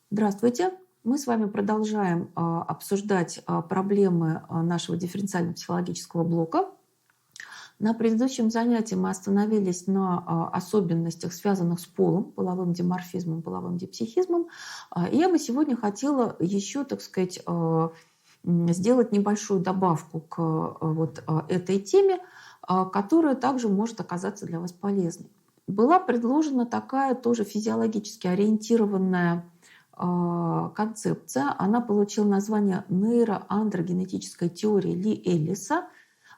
Здравствуйте! Мы с вами продолжаем обсуждать проблемы нашего дифференциально-психологического блока. На предыдущем занятии мы остановились на особенностях, связанных с полом, половым диморфизмом, половым дипсихизмом. И я бы сегодня хотела еще, так сказать, сделать небольшую добавку к этой теме, которая также может оказаться для вас полезной. Была предложена такая тоже физиологически ориентированная концепция. Она получила название нейроандрогенетической теории Ли Эллиса.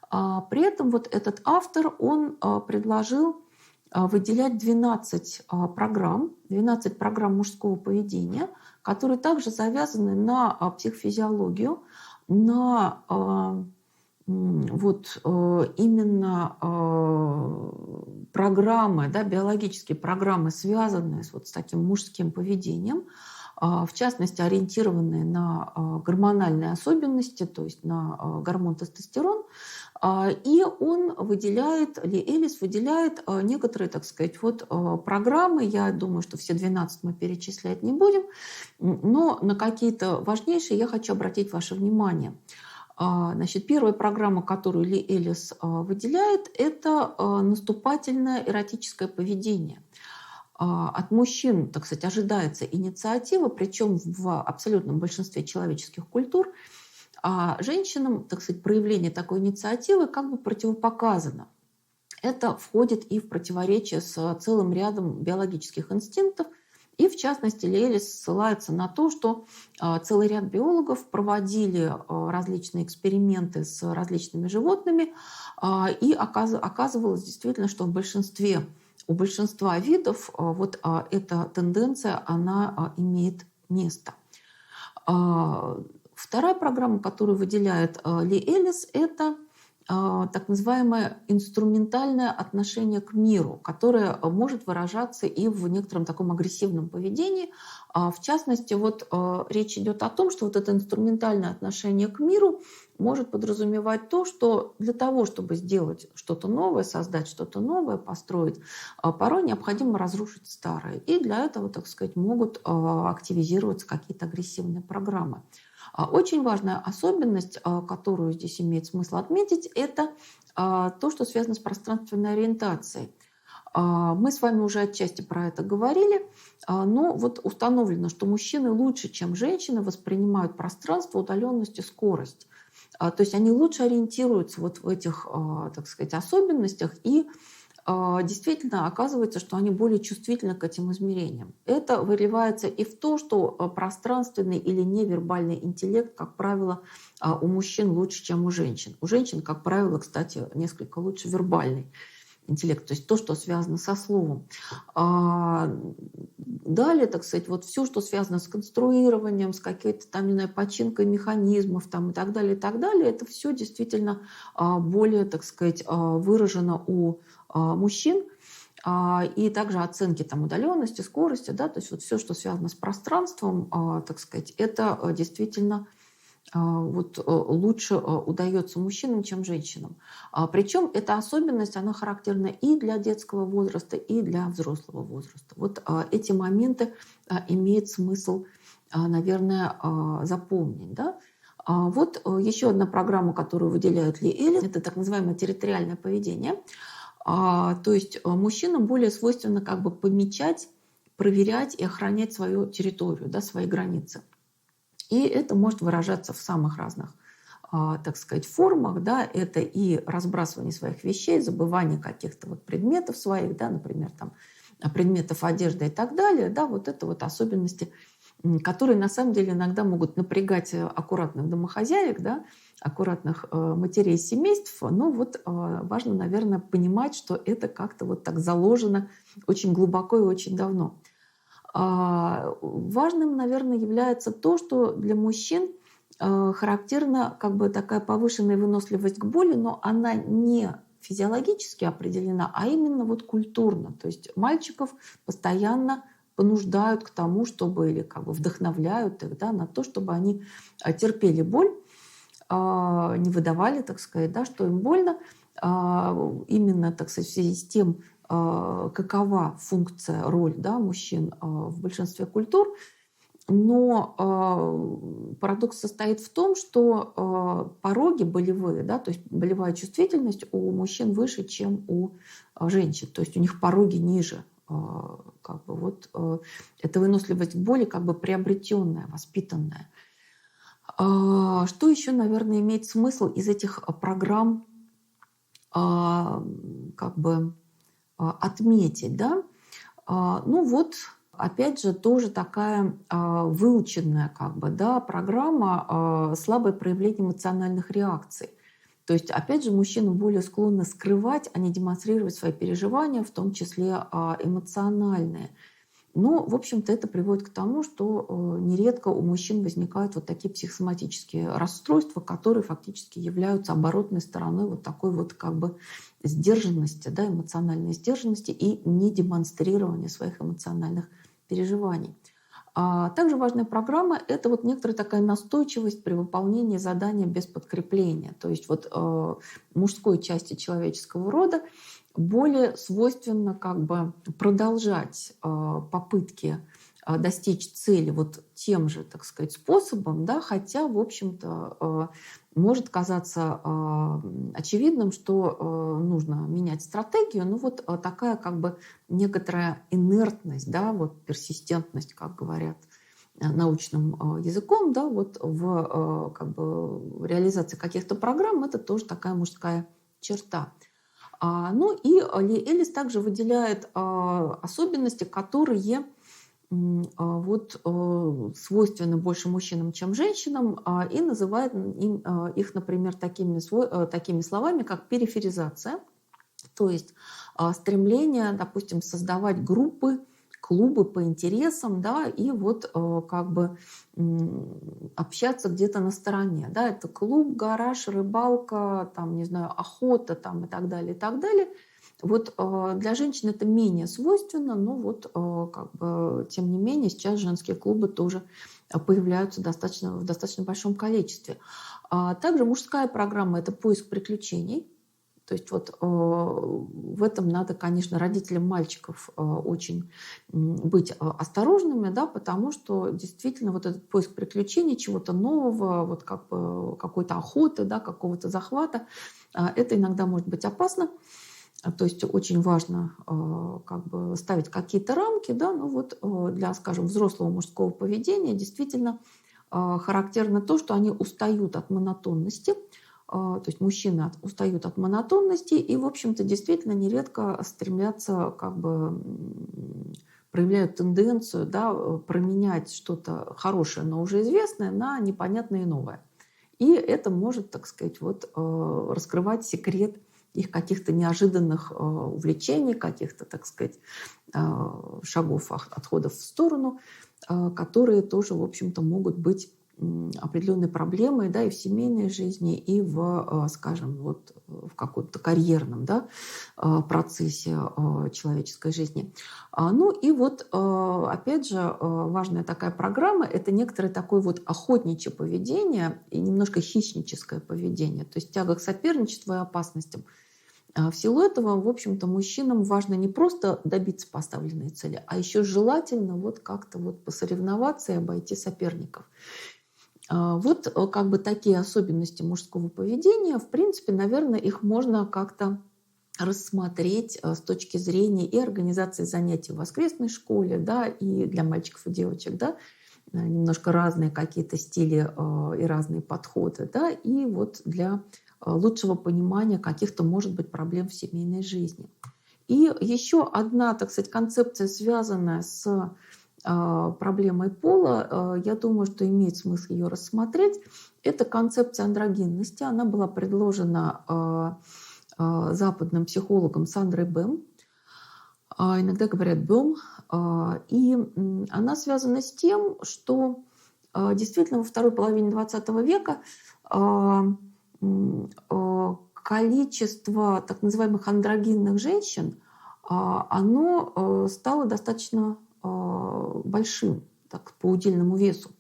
При этом вот этот автор, он предложил выделять 12 программ мужского поведения, которые также завязаны на психофизиологию, на именно программы, да, биологические программы, связанные с таким мужским поведением, в частности, ориентированные на гормональные особенности, то есть на гормон тестостерон. И он выделяет, Ли Эллис выделяет некоторые, так сказать, программы. Я думаю, что все 12 мы перечислять не будем, но на какие-то важнейшие я хочу обратить ваше внимание. Значит, первая программа, которую Ли Эллис выделяет, это наступательное эротическое поведение. От мужчин, так сказать, ожидается инициатива, причем в абсолютном большинстве человеческих культур. А женщинам, так сказать, проявление такой инициативы как бы противопоказано. Это входит и в противоречие с целым рядом биологических инстинктов. И в частности, Ли Эллис ссылается на то, что целый ряд биологов проводили различные эксперименты с различными животными, и оказывалось действительно, что у большинства видов эта тенденция, она имеет место. Вторая программа, которую выделяет Ли Эллис, это так называемое инструментальное отношение к миру, которое может выражаться и в некотором таком агрессивном поведении. В частности, речь идет о том, что это инструментальное отношение к миру может подразумевать то, что для того, чтобы сделать что-то новое, создать что-то новое, построить, порой необходимо разрушить старое. И для этого, так сказать, могут активизироваться какие-то агрессивные программы. Очень важная особенность, которую здесь имеет смысл отметить, это то, что связано с пространственной ориентацией. Мы с вами уже отчасти про это говорили, но установлено, что мужчины лучше, чем женщины, воспринимают пространство, удаленность и скорость. То есть они лучше ориентируются в этих, так сказать, особенностях, и действительно оказывается, что они более чувствительны к этим измерениям. Это выливается и в то, что пространственный или невербальный интеллект, как правило, у мужчин лучше, чем у женщин. У женщин, как правило, кстати, несколько лучше вербальный интеллект, то есть то, что связано со словом. Далее, так сказать, все, что связано с конструированием, с какой-то там, не знаю, починкой механизмов там, и так далее, это все действительно более, так сказать, выражено у мужчин. И также оценки там удаленности, скорости, да, то есть все, что связано с пространством, так сказать, это действительно лучше удается мужчинам, чем женщинам. Причем эта особенность, она характерна и для детского возраста, и для взрослого возраста. Эти моменты имеет смысл, наверное, запомнить. Да? Еще одна программа, которую выделяет Ли Эллис, это так называемое территориальное поведение. То есть мужчинам более свойственно как бы помечать, проверять и охранять свою территорию, да, свои границы. И это может выражаться в самых разных, так сказать, формах. Да? Это и разбрасывание своих вещей, забывание каких-то предметов своих, да, например, там, предметов одежды и так далее. Да? Это особенности, которые на самом деле иногда могут напрягать аккуратных домохозяек, да? Аккуратных матерей из семейств. Но важно, наверное, понимать, что это как-то так заложено очень глубоко и очень давно. Важным, наверное, является то, что для мужчин характерна как бы такая повышенная выносливость к боли, но она не физиологически определена, а именно культурно. То есть мальчиков постоянно понуждают к тому, чтобы, или как бы вдохновляют их, да, на то, чтобы они терпели боль, не выдавали, так сказать, да, что им больно, именно, так сказать, в связи с тем, какова функция, роль, да, мужчин в большинстве культур. Но парадокс состоит в том, что пороги болевые, да, то есть болевая чувствительность у мужчин выше, чем у женщин. То есть у них пороги ниже. Как бы вот эта выносливость к боли как бы приобретенная, воспитанная. Что еще, наверное, имеет смысл из этих программ как бы отметить, да? Ну вот, опять же, тоже такая выученная как бы, да, программа слабое проявление эмоциональных реакций. То есть, опять же, мужчины более склонны скрывать, а не демонстрировать свои переживания, в том числе эмоциональные. Но, в общем-то, это приводит к тому, что нередко у мужчин возникают вот такие психосоматические расстройства, которые фактически являются оборотной стороной вот такой вот как бы сдержанности, да, эмоциональной сдержанности и недемонстрирования своих эмоциональных переживаний. Также важная программа — это вот некоторая такая настойчивость при выполнении задания без подкрепления. То есть вот мужской части человеческого рода более свойственно как бы продолжать попытки достичь цели вот тем же, так сказать, способом, да, хотя, в общем-то, может казаться очевидным, что нужно менять стратегию, но вот такая как бы некоторая инертность, да, вот персистентность, как говорят научным языком, да, вот в как бы реализации каких-то программ, это тоже такая мужская черта. Ну и Ли Эллис также выделяет особенности, которые вот свойственны больше мужчинам, чем женщинам, и называет их, например, такими словами, как периферизация, то есть стремление, допустим, создавать группы, клубы по интересам, да, и вот как бы общаться где-то на стороне, да, это клуб, гараж, рыбалка, там, не знаю, охота, там, и так далее, и так далее. Вот для женщин это менее свойственно, но вот как бы, тем не менее сейчас женские клубы тоже появляются в достаточно большом количестве. Также мужская программа — это поиск приключений. То есть вот в этом надо, конечно, родителям мальчиков очень быть осторожными, да, потому что действительно вот этот поиск приключений, чего-то нового, вот как бы какой-то охоты, да, какого-то захвата, это иногда может быть опасно. То есть очень важно как бы ставить какие-то рамки, да, ну вот для, скажем, взрослого мужского поведения действительно характерно то, что они устают от монотонности. То есть мужчины устают от монотонности и, в общем-то, действительно нередко стремятся, как бы проявляют тенденцию, да, променять что-то хорошее, но уже известное, на непонятное и новое. И это может, так сказать, вот, раскрывать секрет их каких-то неожиданных увлечений, каких-то, так сказать, шагов, отходов в сторону, которые тоже, в общем-то, могут быть определенной проблемой, да, и в семейной жизни, и в, скажем, вот в каком-то карьерном, да, процессе человеческой жизни. Ну и вот, опять же, важная такая программа — это некоторое такое вот охотничье поведение и немножко хищническое поведение, то есть тяга к соперничеству и опасностям. В силу этого, в общем-то, мужчинам важно не просто добиться поставленной цели, а еще желательно вот как-то вот посоревноваться и обойти соперников. Вот как бы такие особенности мужского поведения, в принципе, наверное, их можно как-то рассмотреть с точки зрения и организации занятий в воскресной школе, да, и для мальчиков и девочек, да, немножко разные какие-то стили и разные подходы, да, и вот для лучшего понимания каких-то, может быть, проблем в семейной жизни. И еще одна, так сказать, концепция, связанная с проблемой пола, я думаю, что имеет смысл ее рассмотреть. Это концепция андрогенности. Она была предложена западным психологом Сандрой Бэм. Иногда говорят Бэм. И она связана с тем, что действительно во второй половине XX века количество так называемых андрогенных женщин, оно стало достаточно большим, так, по удельному весу.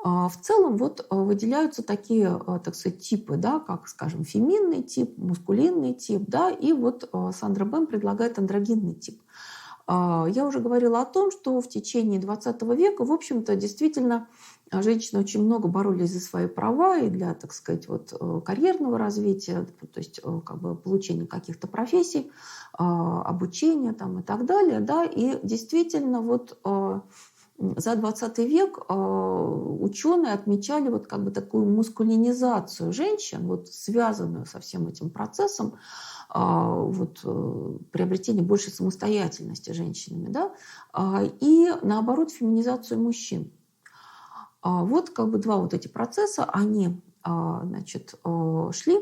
В целом вот выделяются такие, так сказать, типы, да, как, скажем, феминный тип, мускулинный тип, да, и вот Сандра Бэм предлагает андрогинный тип. Я уже говорила о том, что в течение XX века, в общем-то, действительно, женщины очень много боролись за свои права и для, так сказать, вот, карьерного развития, то есть как бы получения каких-то профессий, обучения там, и так далее. Да, и действительно вот за 20 век ученые отмечали вот как бы такую мускулинизацию женщин, вот связанную со всем этим процессом, вот, приобретение большей самостоятельности женщинами, да, и наоборот феминизацию мужчин. Вот как бы два вот эти процесса, они, значит, шли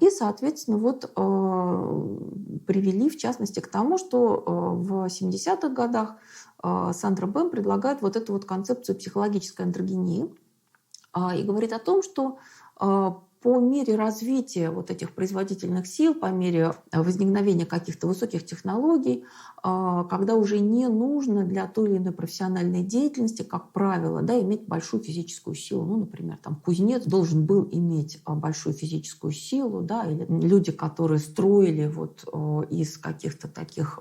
и, соответственно, вот привели, в частности, к тому, что в 70-х годах Сандра Бэм предлагает вот эту вот концепцию психологической андрогинии и говорит о том, что по мере развития вот этих производительных сил, по мере возникновения каких-то высоких технологий, когда уже не нужно для той или иной профессиональной деятельности, как правило, да, иметь большую физическую силу. Ну, например, там, кузнец должен был иметь большую физическую силу, да, или люди, которые строили вот из каких-то таких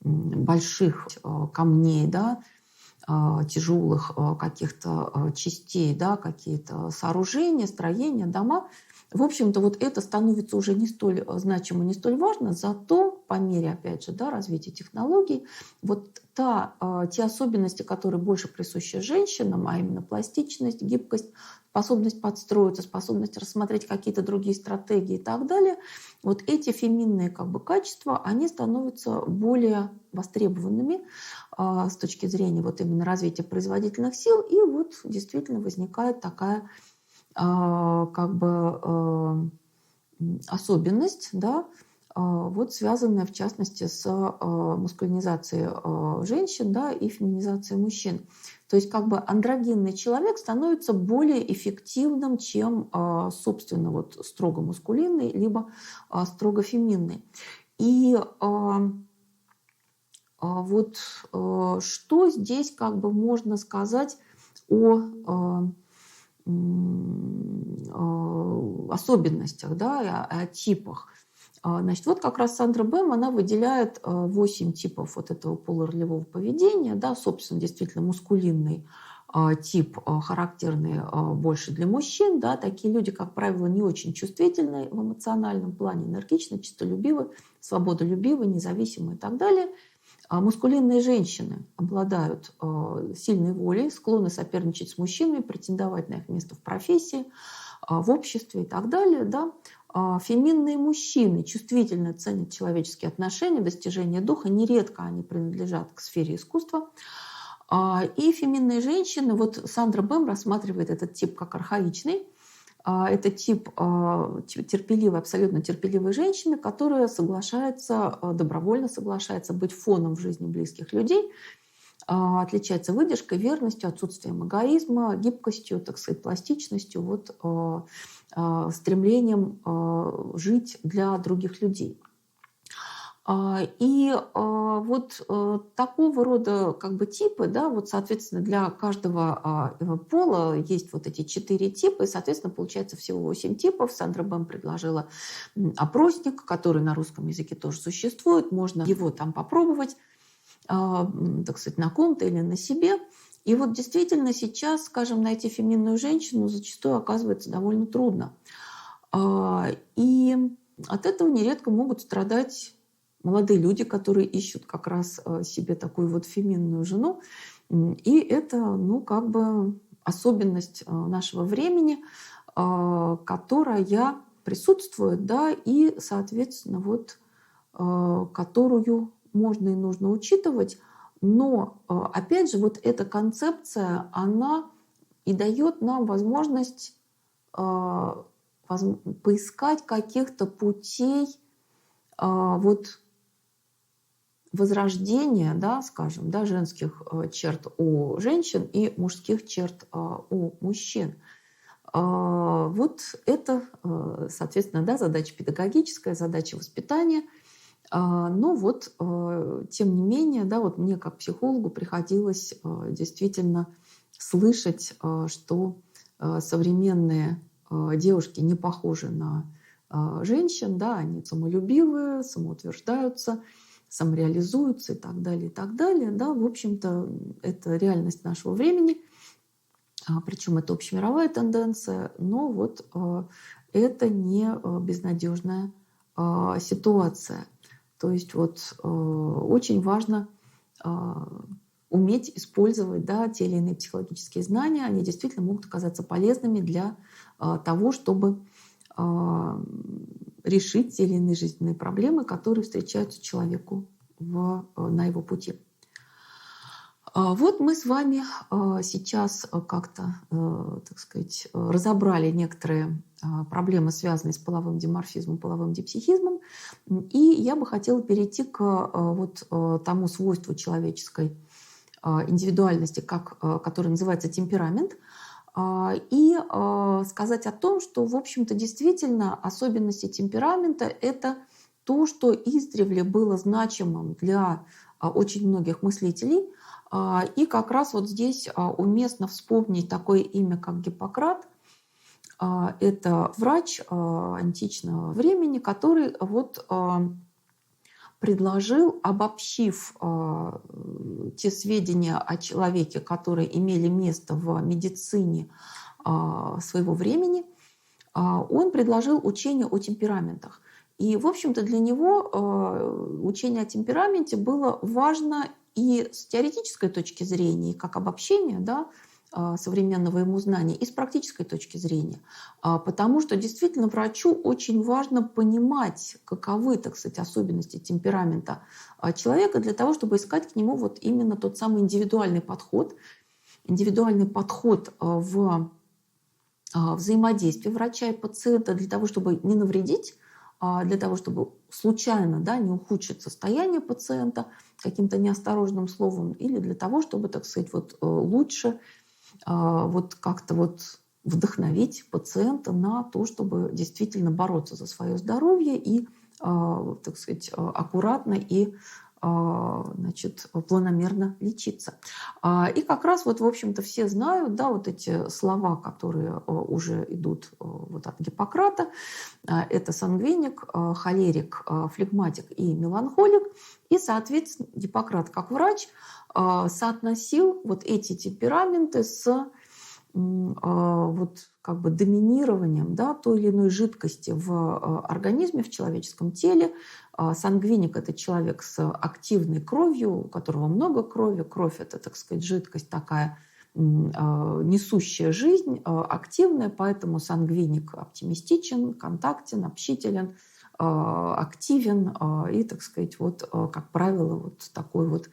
больших камней, да, тяжелых каких-то частей, да, какие-то сооружения, строения, дома. В общем-то, вот это становится уже не столь значимо, не столь важно, зато по мере, опять же, да, развития технологий, вот те особенности, которые больше присущи женщинам, а именно пластичность, гибкость, способность подстроиться, способность рассмотреть какие-то другие стратегии и так далее, вот эти феминные как бы качества, они становятся более востребованными с точки зрения вот именно развития производительных сил, и вот действительно возникает такая как бы особенность, да, вот связанная в частности с мускулинизацией женщин, да, и феминизацией мужчин. То есть как бы андрогинный человек становится более эффективным, чем, собственно, вот строго мускулинный, либо строго феминный. И вот что здесь как бы можно сказать о особенностях, да, о типах. Значит, вот как раз Сандра Бэм, она выделяет 8 типов вот этого полуролевого поведения, да, собственно, действительно мускулинный тип, характерный больше для мужчин, да, такие люди, как правило, не очень чувствительны в эмоциональном плане, энергичны, честолюбивы, свободолюбивы, независимы и так далее. Мускулинные женщины обладают сильной волей, склонны соперничать с мужчинами, претендовать на их место в профессии, в обществе и так далее. Да. Феминные мужчины чувствительно ценят человеческие отношения, достижения духа. Нередко они принадлежат к сфере искусства. И феминные женщины, вот Сандра Бэм рассматривает этот тип как архаичный. Это тип терпеливой, абсолютно терпеливой женщины, которая соглашается, добровольно соглашается быть фоном в жизни близких людей, отличается выдержкой, верностью, отсутствием эгоизма, гибкостью, так сказать, пластичностью, вот, стремлением жить для других людей. И вот такого рода как бы типы, да, вот, соответственно, для каждого пола есть вот эти 4 типа, и, соответственно, получается всего 8 типов. Сандра Бэм предложила опросник, который на русском языке тоже существует, можно его там попробовать, так сказать, на ком-то или на себе. И вот действительно сейчас, скажем, найти феминную женщину зачастую оказывается довольно трудно. И от этого нередко могут страдать молодые люди, которые ищут как раз себе такую вот феминную жену. И это, ну, как бы особенность нашего времени, которая присутствует, да, и, соответственно, вот, которую можно и нужно учитывать. Но, опять же, вот эта концепция, она и дает нам возможность поискать каких-то путей вот возрождения, да, скажем, да, женских черт у женщин и мужских черт у мужчин. Вот это, соответственно, да, задача педагогическая, задача воспитания. Но вот, тем не менее, да, вот мне как психологу приходилось действительно слышать, что современные девушки не похожи на женщин, да, они самолюбивые, самоутверждаются, самореализуются и так далее, и так далее. Да, в общем-то, это реальность нашего времени, причем это общемировая тенденция, но вот это не безнадежная ситуация. То есть вот очень важно уметь использовать, да, те или иные психологические знания. Они действительно могут оказаться полезными для того, чтобы решить те или иные жизненные проблемы, которые встречаются человеку на его пути. Вот мы с вами сейчас как-то, так сказать, разобрали некоторые проблемы, связанные с половым диморфизмом, половым дипсихизмом. И я бы хотела перейти к вот тому свойству человеческой индивидуальности, который называется темперамент, и сказать о том, что, в общем-то, действительно особенности темперамента — это то, что издревле было значимым для очень многих мыслителей. И как раз вот здесь уместно вспомнить такое имя, как Гиппократ. Это врач античного времени, который вот предложил, обобщив те сведения о человеке, которые имели место в медицине своего времени, он предложил учение о темпераментах. И, в общем-то, для него учение о темпераменте было важно и с теоретической точки зрения, и как обобщение, да, современного ему знания, и с практической точки зрения. Потому что действительно врачу очень важно понимать, каковы, так сказать, особенности темперамента человека для того, чтобы искать к нему вот именно тот самый индивидуальный подход в взаимодействии врача и пациента для того, чтобы не навредить, для того, чтобы случайно, да, не ухудшить состояние пациента каким-то неосторожным словом, или для того, чтобы, так сказать, вот лучше вот как-то вот вдохновить пациента на то, чтобы действительно бороться за свое здоровье и, так сказать, аккуратно и значит, планомерно лечиться. И как раз вот, в общем-то, все знают, да, вот эти слова, которые уже идут вот от Гиппократа. Это сангвиник, холерик, флегматик и меланхолик. И, соответственно, Гиппократ как врач соотносил вот эти темпераменты с вот как бы доминированием, да, той или иной жидкости в организме, в человеческом теле. Сангвиник — это человек с активной кровью, у которого много крови. Кровь — это, так сказать, жидкость такая, несущая жизнь, активная, поэтому сангвиник оптимистичен, контактен, общителен, активен и, так сказать, вот, как правило, вот такой вот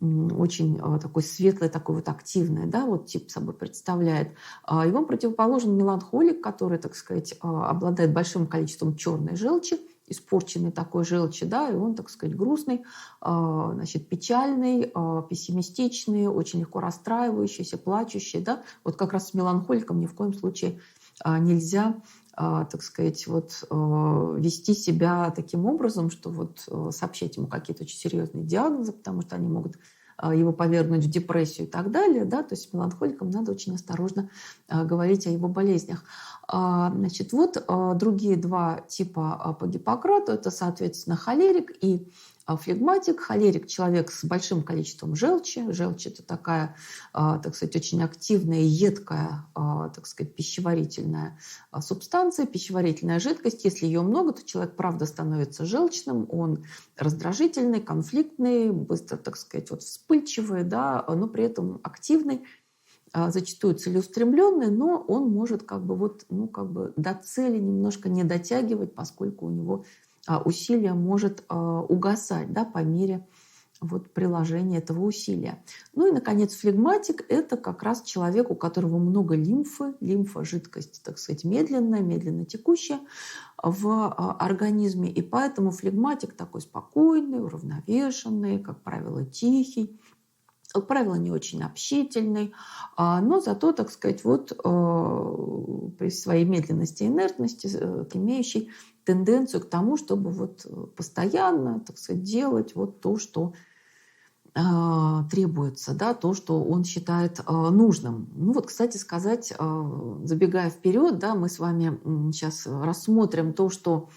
очень такой светлый, такой вот активный, да, вот тип собой представляет. Ему противоположен меланхолик, который, так сказать, обладает большим количеством черной желчи, испорченной такой желчи, да, и он, так сказать, грустный, значит, печальный, пессимистичный, очень легко расстраивающийся, плачущий, да. Вот как раз с меланхоликом ни в коем случае нельзя, так сказать, вот вести себя таким образом, что вот сообщать ему какие-то очень серьезные диагнозы, потому что они могут его повергнуть в депрессию и так далее, да, то есть с меланхоликом надо очень осторожно говорить о его болезнях. Значит, вот другие два типа по Гиппократу, это, соответственно, холерик и флегматик. Холерик — человек с большим количеством желчи. Желчь — это такая, так сказать, очень активная, едкая, так сказать, пищеварительная субстанция, пищеварительная жидкость. Если ее много, то человек, правда, становится желчным, он раздражительный, конфликтный, быстро, так сказать, вот вспыльчивый, да, но при этом активный, зачастую целеустремленный, но он может как бы вот, ну, как бы до цели немножко не дотягивать, поскольку у него усилие может угасать, да, по мере вот приложения этого усилия. Ну и, наконец, флегматик — это как раз человек, у которого много лимфы. Лимфа — жидкость, так сказать, медленная, медленно текущая в организме. И поэтому флегматик такой спокойный, уравновешенный, как правило, тихий, как правило, не очень общительный, но зато, так сказать, вот при своей медленности и инертности имеющий тенденцию к тому, чтобы вот постоянно, так сказать, делать вот то, что требуется, да, то, что он считает нужным. Ну вот, кстати сказать, забегая вперед, да, мы с вами сейчас рассмотрим то, что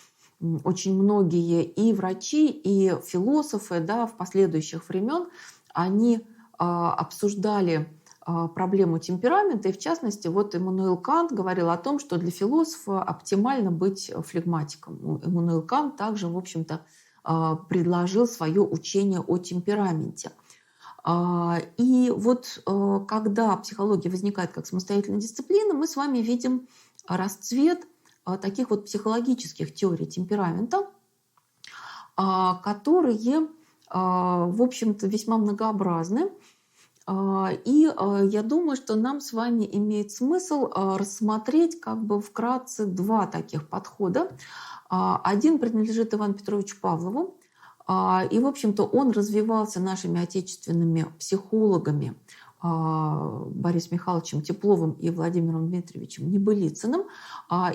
очень многие и врачи, и философы, да, в последующих времен, они обсуждали проблему темперамента, и в частности, вот Иммануил Кант говорил о том, что для философа оптимально быть флегматиком. Иммануил Кант также, в общем-то, предложил свое учение о темпераменте. И вот когда психология возникает как самостоятельная дисциплина, мы с вами видим расцвет таких вот психологических теорий темперамента, которые, в общем-то, весьма многообразны. И я думаю, что нам с вами имеет смысл рассмотреть как бы вкратце два таких подхода. Один принадлежит Ивану Петровичу Павлову, и, в общем-то, он развивался нашими отечественными психологами Борисом Михайловичем Тепловым и Владимиром Дмитриевичем Небылицыным.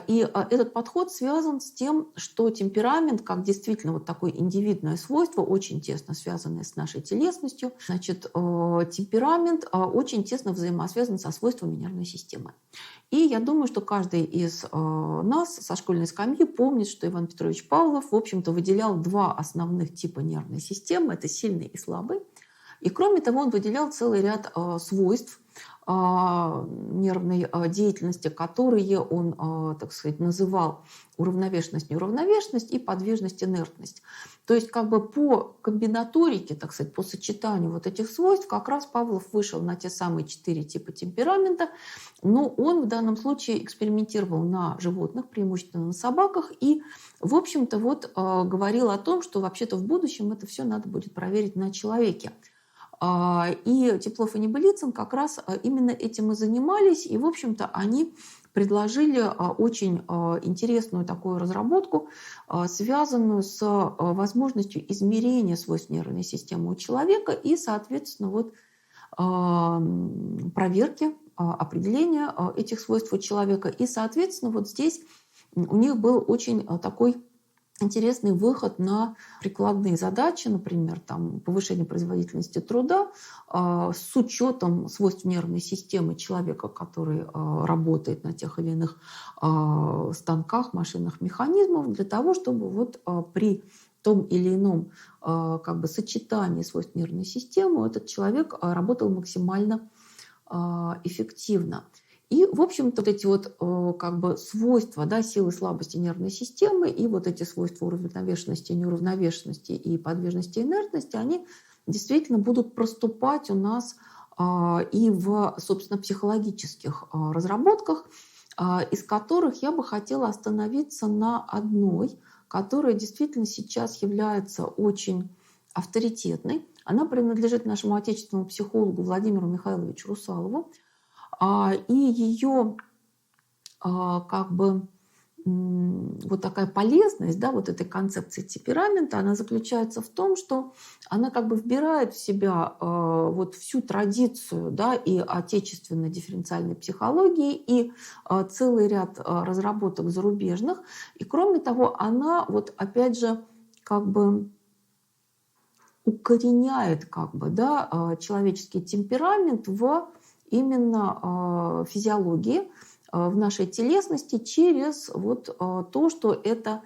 И этот подход связан с тем, что темперамент, как действительно вот такое индивидное свойство, очень тесно связанное с нашей телесностью, значит, темперамент очень тесно взаимосвязан со свойствами нервной системы. И я думаю, что каждый из нас со школьной скамьи помнит, что Иван Петрович Павлов, в общем-то, выделял два основных типа нервной системы. Это сильный и слабый. И кроме того, он выделял целый ряд свойств нервной деятельности, которые он, так сказать, называл уравновешенность, неуравновешенность и подвижность, инертность. То есть как бы по комбинаторике, так сказать, по сочетанию вот этих свойств как раз Павлов вышел на те самые 4 типа темперамента, но он в данном случае экспериментировал на животных, преимущественно на собаках, и, в общем-то, вот говорил о том, что вообще-то в будущем это все надо будет проверить на человеке. И Теплов и Небылицын как раз именно этим и занимались. И, в общем-то, они предложили очень интересную такую разработку, связанную с возможностью измерения свойств нервной системы у человека и, соответственно, вот проверки, определения этих свойств у человека. И, соответственно, вот здесь у них был очень такой интересный выход на прикладные задачи, например, там, повышение производительности труда с учетом свойств нервной системы человека, который работает на тех или иных станках, машинных механизмах, для того, чтобы вот при том или ином как бы сочетании свойств нервной системы этот человек работал максимально эффективно. И, в общем-то, вот эти вот как бы свойства, да, силы, слабости нервной системы и вот эти свойства уравновешенности, неуравновешенности и подвижности, инертности, они действительно будут проступать у нас и в, собственно, психологических разработках, из которых я бы хотела остановиться на одной, которая действительно сейчас является очень авторитетной. Она принадлежит нашему отечественному психологу Владимиру Михайловичу Русалову. И ее как бы вот такая полезность, да, вот этой концепции темперамента, она заключается в том, что она как бы вбирает в себя вот всю традицию, да, и отечественной дифференциальной психологии, и целый ряд разработок зарубежных. И кроме того, она вот опять же как бы укореняет как бы, да, человеческий темперамент в именно физиологии, в нашей телесности через вот то, что эта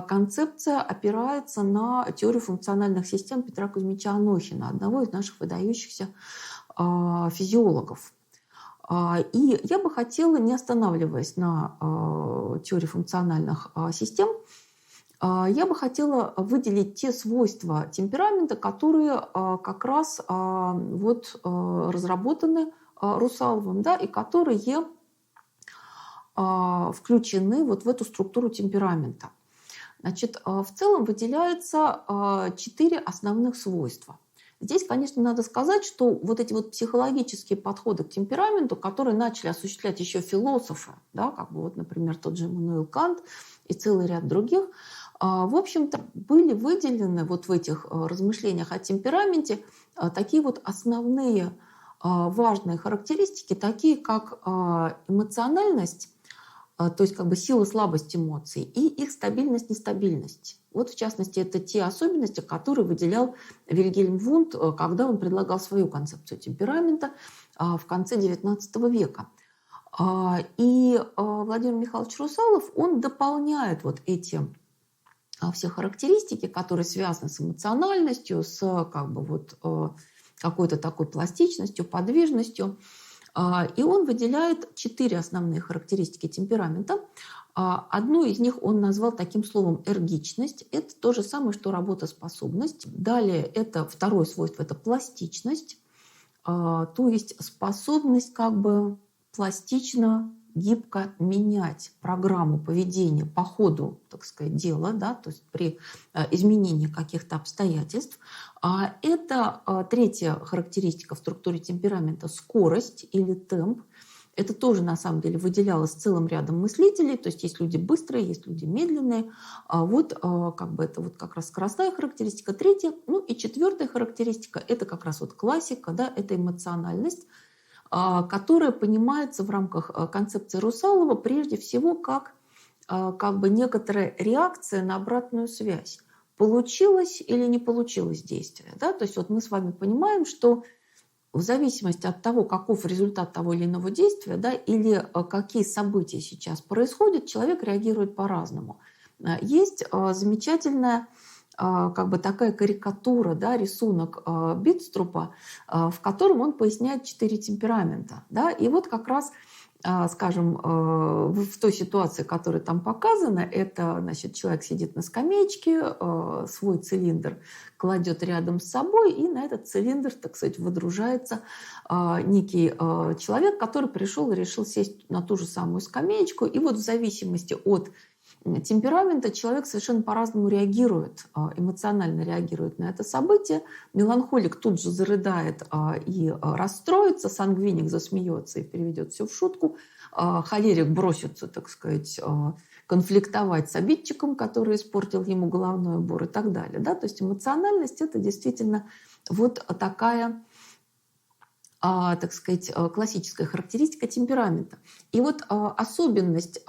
концепция опирается на теорию функциональных систем Петра Кузьмича Анохина, одного из наших выдающихся физиологов. И я бы хотела, не останавливаясь на теории функциональных систем, я бы хотела выделить те свойства темперамента, которые как раз вот разработаны Русаловым, да, и которые включены вот в эту структуру темперамента. Значит, в целом выделяется 4 основных свойства. Здесь, конечно, надо сказать, что вот эти вот психологические подходы к темпераменту, которые начали осуществлять еще философы, да, как бы вот, например, тот же Иммануил Кант и целый ряд других, в общем-то, были выделены вот в этих размышлениях о темпераменте такие вот основные важные характеристики, такие как эмоциональность, то есть как бы сила, слабость эмоций, и их стабильность, нестабильность. Вот в частности это те особенности, которые выделял Вильгельм Вундт, когда он предлагал свою концепцию темперамента в конце XIX века. И Владимир Михайлович Русалов, он дополняет вот эти все характеристики, которые связаны с эмоциональностью, с как бы вот какой-то такой пластичностью, подвижностью. И он выделяет 4 основные характеристики темперамента. Одну из них он назвал таким словом «эргичность». Это то же самое, что работоспособность. Далее это второе свойство – это пластичность, то есть способность как бы пластично, гибко менять программу поведения по ходу, так сказать, дела, да, то есть при изменении каких-то обстоятельств. Это третья характеристика в структуре темперамента – скорость или темп. Это тоже, на самом деле, выделялось целым рядом мыслителей, то есть есть люди быстрые, есть люди медленные. Вот как бы это вот как раз скоростная характеристика. Третья, ну и четвертая характеристика – это как раз вот классика, да, это эмоциональность, которая понимается в рамках концепции Русалова прежде всего как бы некоторая реакция на обратную связь. Получилось или не получилось действие. Да? То есть вот мы с вами понимаем, что в зависимости от того, каков результат того или иного действия, да, или какие события сейчас происходят, человек реагирует по-разному. Есть замечательная как бы такая карикатура, да, рисунок Битструпа, в котором он поясняет 4 темперамента. Да, и вот как раз, скажем, в той ситуации, которая там показана, это, значит, человек сидит на скамеечке, свой цилиндр кладет рядом с собой, и на этот цилиндр, так сказать, выдружается некий человек, который пришел и решил сесть на ту же самую скамеечку. И вот в зависимости от темперамента человек совершенно по-разному реагирует, эмоционально реагирует на это событие. Меланхолик тут же зарыдает и расстроится, сангвиник засмеется и переведет все в шутку, холерик бросится, так сказать, конфликтовать с обидчиком, который испортил ему головной убор и так далее. Да? То есть эмоциональность – это действительно вот такая, так сказать, классическая характеристика темперамента. И вот особенность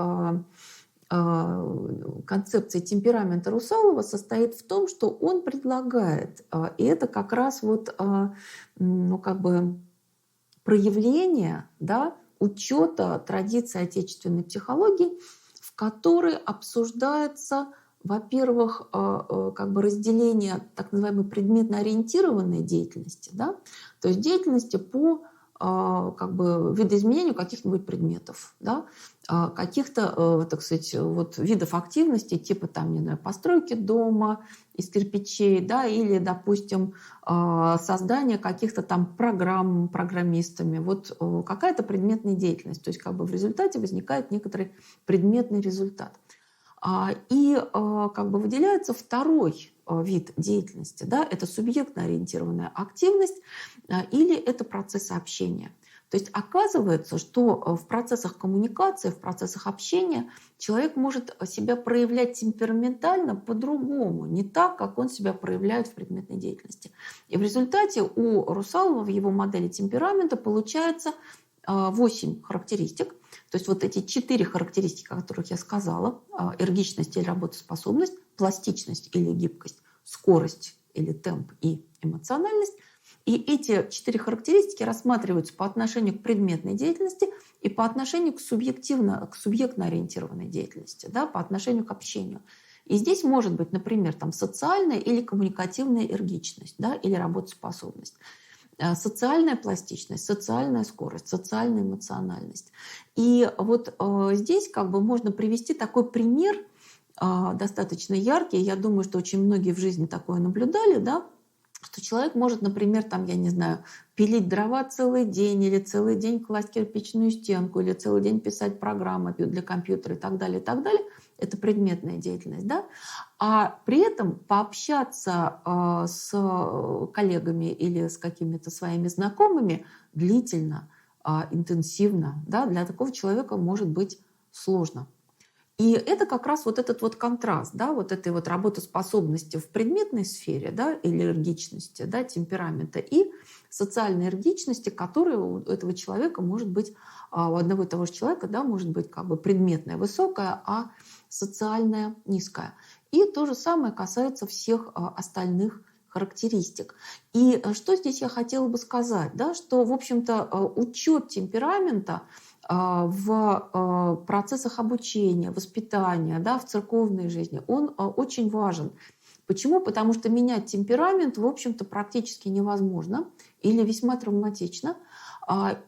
концепции темперамента Русалова состоит в том, что он предлагает, и это как раз вот, ну, как бы проявление, да, учета традиции отечественной психологии, в которой обсуждается, во-первых, как бы разделение так называемой предметно-ориентированной деятельности, да, то есть деятельности по как бы видоизменению каких-нибудь предметов, да, каких-то, так сказать, вот видов активности, типа там, не знаю, постройки дома из кирпичей, да, или, допустим, создание каких-то там программ программистами. Вот какая-то предметная деятельность. То есть как бы в результате возникает некоторый предметный результат. И как бы выделяется второй вид деятельности, да, это субъектно-ориентированная активность или это процессы общения. То есть оказывается, что в процессах коммуникации, в процессах общения человек может себя проявлять темпераментально по-другому, не так, как он себя проявляет в предметной деятельности. И в результате у Русалова в его модели темперамента получается 8 характеристик. То есть вот эти 4 характеристики, о которых я сказала, эргичность или работоспособность, пластичность или гибкость, скорость или темп и эмоциональность. И эти 4 характеристики рассматриваются по отношению к предметной деятельности и по отношению к субъектно-ориентированной деятельности, да, по отношению к общению. И здесь может быть, например, там, социальная или коммуникативная эргичность, да, или работоспособность. Социальная пластичность, социальная скорость, социальная эмоциональность. И вот здесь как бы можно привести такой пример, достаточно яркий. Я думаю, что очень многие в жизни такое наблюдали, да, что человек может, например, там, я не знаю, пилить дрова целый день, или целый день класть кирпичную стенку, или целый день писать программы для компьютера и так далее, и так далее. Это предметная деятельность, да? А при этом пообщаться с коллегами или с какими-то своими знакомыми длительно, интенсивно, да, для такого человека может быть сложно. И это как раз вот этот вот контраст, да, вот этой вот работоспособности в предметной сфере, да, или эргичности, да, темперамента, и социальной эргичности, которая у этого человека может быть, у одного и того же человека, да, может быть как бы предметная высокая, а социальная низкая. И то же самое касается всех остальных характеристик. И что здесь я хотела бы сказать, да, что, в общем-то, учет темперамента в процессах обучения, воспитания, да, в церковной жизни, он очень важен. Почему? Потому что менять темперамент, в общем-то, практически невозможно или весьма травматично.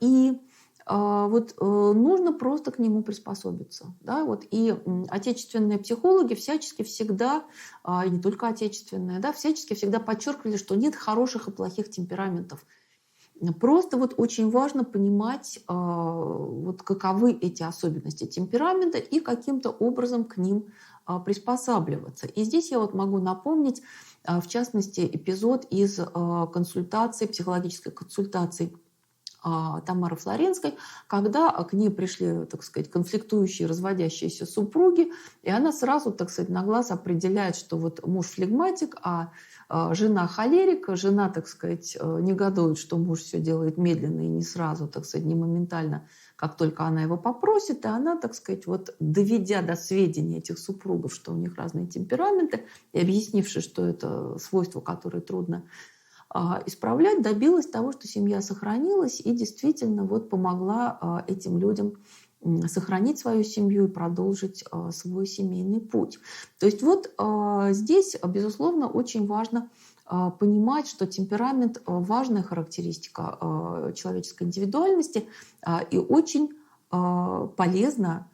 И вот нужно просто к нему приспособиться. Да? Вот, и отечественные психологи всячески всегда, и не только отечественные, да, всячески всегда подчеркивали, что нет хороших и плохих темпераментов. Просто вот очень важно понимать, вот каковы эти особенности темперамента и каким-то образом к ним приспосабливаться. И здесь я вот могу напомнить, в частности, эпизод из консультации, психологической консультации Тамары Флоренской, когда к ней пришли, так сказать, конфликтующие, разводящиеся супруги, и она сразу, так сказать, на глаз определяет, что вот муж флегматик, а жена холерик, жена, так сказать, негодует, что муж все делает медленно и не сразу, так сказать, не моментально, как только она его попросит, и она, так сказать, вот доведя до сведения этих супругов, что у них разные темпераменты, и объяснивши, что это свойства, которые трудно исправлять, добилась того, что семья сохранилась и действительно вот помогла этим людям сохранить свою семью и продолжить свой семейный путь. То есть вот здесь, безусловно, очень важно понимать, что темперамент – важная характеристика человеческой индивидуальности и очень полезно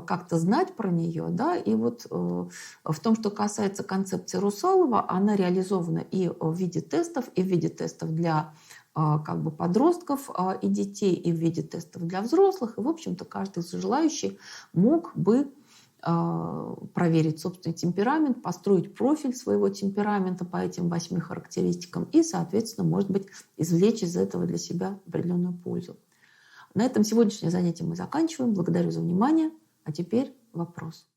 как-то знать про нее, да, и вот в том, что касается концепции Русалова, она реализована и в виде тестов для как бы подростков и детей, и в виде тестов для взрослых, и, в общем-то, каждый желающий мог бы проверить собственный темперамент, построить профиль своего темперамента по этим 8 характеристикам и, соответственно, может быть, извлечь из этого для себя определенную пользу. На этом сегодняшнее занятие мы заканчиваем. Благодарю за внимание. А теперь вопрос.